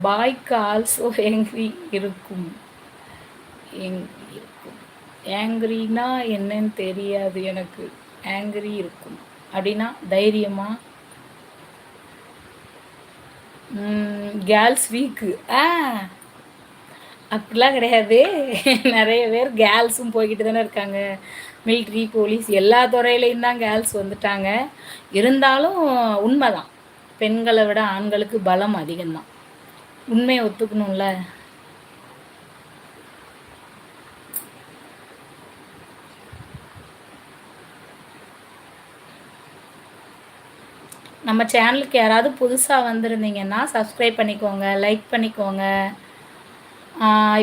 பாய்க்கு ஆல்சோ ஏங்க்ரி இருக்கும். இருக்கும். ஏங்க்ரினா என்னன்னு தெரியாது எனக்கு. ஆங்க்ரி இருக்கும் அப்படின்னா தைரியமா? Girls week. அப்படிலாம் கிடையாது. நிறைய பேர் கேர்ள்ஸும் போய்கிட்டு தானே இருக்காங்க. மிலிட்ரி, போலீஸ் எல்லா துறையிலையும் தான் கேர்ள்ஸ் வந்துட்டாங்க. இருந்தாலும் உண்மைதான், பெண்களை விட ஆண்களுக்கு பலம் அதிகம்தான். உண்மையை ஒத்துக்கணும்ல. நம்ம சேனலுக்கு யாராவது புதுசாக வந்திருந்தீங்கன்னா சப்ஸ்கிரைப் பண்ணிக்கோங்க, லைக் பண்ணிக்கோங்க.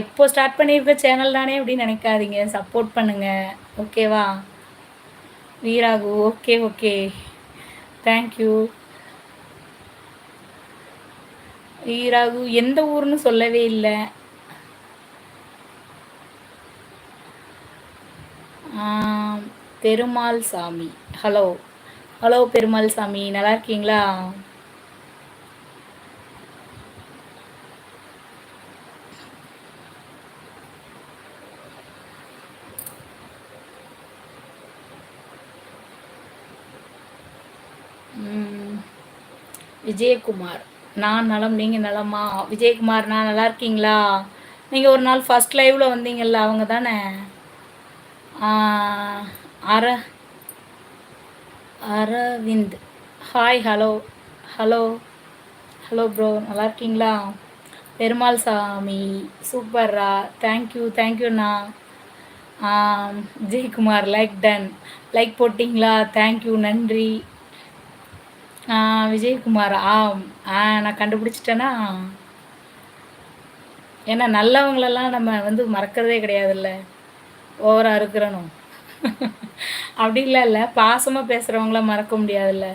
இப்போ ஸ்டார்ட் பண்ணியிருக்க சேனல் தானே அப்படின்னு நினைக்காதீங்க, சப்போர்ட் பண்ணுங்கள். ஓகேவா Veeragu? Okay okay, thank you. Veeragu எந்த ஊர்னு சொல்லவே இல்லை. பெருமாள் சாமி. ஹலோ ஹலோ பெருமாள் சாமி, நல்லா இருக்கீங்களா? விஜயகுமார், நான் நலம், நீங்கள் நலமா? விஜயகுமார், நான் நல்லா இருக்கீங்களா? நீங்கள் ஒரு நாள் ஃபஸ்ட் லைவில் வந்தீங்கல்ல, அவங்க தானே? அர Aravind, hi. Hello hello hello bro, நல்லா இருக்கீங்களா? பெருமாள் சாமி, சூப்பர்ரா, தேங்க்யூ தேங்க்யூண்ணா. Vijayakumar, like done. லைக் போட்டிங்களா? தேங்க்யூ, நன்றி. விஜயகுமார், நான் கண்டுபிடிச்சிட்டேன்னா, ஏன்னா நல்லவங்களெல்லாம் நம்ம வந்து மறக்கிறதே கிடையாதுல்ல, ஓவராக இருக்கிறனும். அப்படி இல்லை, பாசமாக பேசுகிறவங்கள மறக்க முடியாதுல்ல.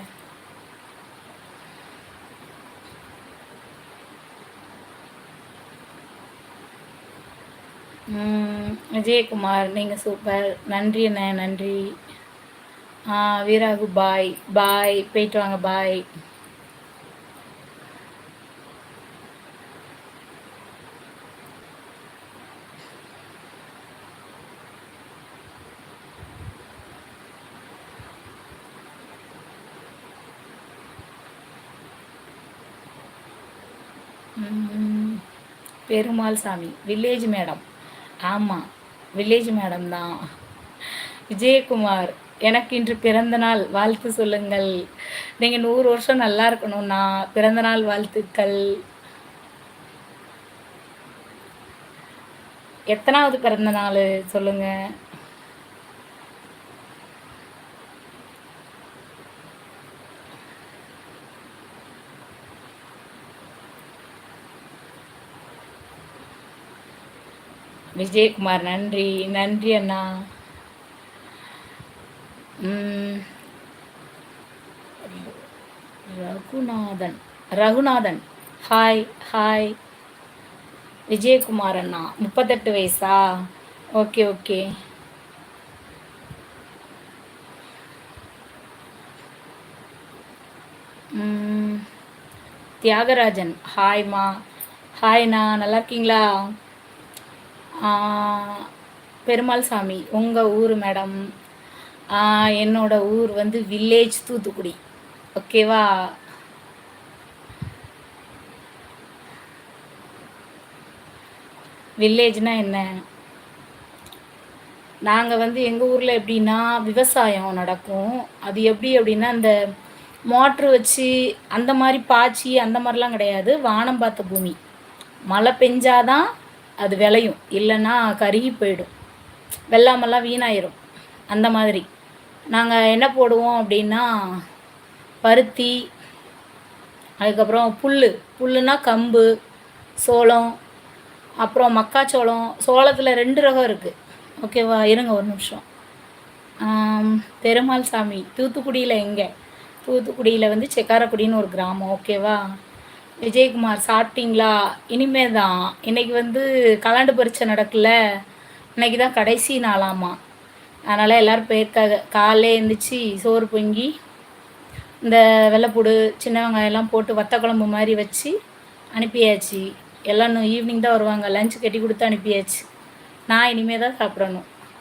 விஜயகுமார், நீங்கள் சூப்பர், நன்றி அண்ணே, நன்றி. வீராகு, பாய் பாய், போயிட்டு வாங்க, பாய். பெருமாள் சாமி, வில்லேஜ் மேடம். ஆமாம், வில்லேஜ் மேடம் தான். விஜயகுமார், எனக்கு இன்று பிறந்த நாள், வாழ்த்து சொல்லுங்கள். நீங்கள் 100 வருஷம் நல்லா இருக்கணும்ண்ணா, பிறந்த நாள் வாழ்த்துக்கள். எத்தனாவது பிறந்த நாள் சொல்லுங்க. விஜயகுமார், நன்றி நன்றி அண்ணா. Raghunathan, Raghunathan, hi hi. விஜயகுமார் அண்ணா, 38 வயசா? Okay okay. தியாகராஜன், ஹாய்மா. ஹாய்ண்ணா, நல்லா இருக்கீங்களா? பெருமாள் சாமி, உங்கள் ஊர் மேடம்? என்னோட ஊர் வந்து வில்லேஜ் தூத்துக்குடி. ஓகேவா? வில்லேஜ்னால் என்ன? நாங்கள் வந்து எங்கள் ஊரில் எப்படின்னா விவசாயம் நடக்கும். அது எப்படி அப்படின்னா, இந்த மோட்ரு வச்சு அந்த மாதிரி பாய்ச்சி அந்த மாதிரிலாம் கிடையாது. வானம் பார்த்த பூமி. மழை பெஞ்சாதான் அது விளையும், இல்லைன்னா கருகி போயிடும், வெள்ளாமெல்லாம் வீணாயிரும். அந்த மாதிரி நாங்கள் என்ன போடுவோம் அப்படின்னா, பருத்தி, அதுக்கப்புறம் புல்லுனா கம்பு, சோளம், அப்புறம் மக்காச்சோளம். சோளத்தில் 2 ரகம் இருக்குது. ஓகேவா? இருங்க ஒரு நிமிஷம். பெருமாள் சாமி, தூத்துக்குடியில் எங்கே? தூத்துக்குடியில் வந்து செக்காரக்குடின்னு ஒரு கிராமம். ஓகேவா? விஜயகுமார், சாப்பிட்டீங்களா? இனிமே தான். இன்றைக்கி வந்து கலாண்டு பரீட்சை நடக்கல, இன்றைக்கி தான் கடைசி நாளாமா. அதனால் எல்லோரும் போயிருக்காங்க. காலையில் எழுந்திரிச்சி சோறு பொங்கி இந்த வெள்ளைப்பூடு, சின்ன வெங்காயம்லாம் போட்டு வத்த குழம்பு மாதிரி வச்சு அனுப்பியாச்சு. எல்லாம் இன்னும் ஈவினிங் தான் வருவாங்க. லஞ்ச் கட்டி கொடுத்து அனுப்பியாச்சு. நான் இனிமே தான் சாப்பிடணும்.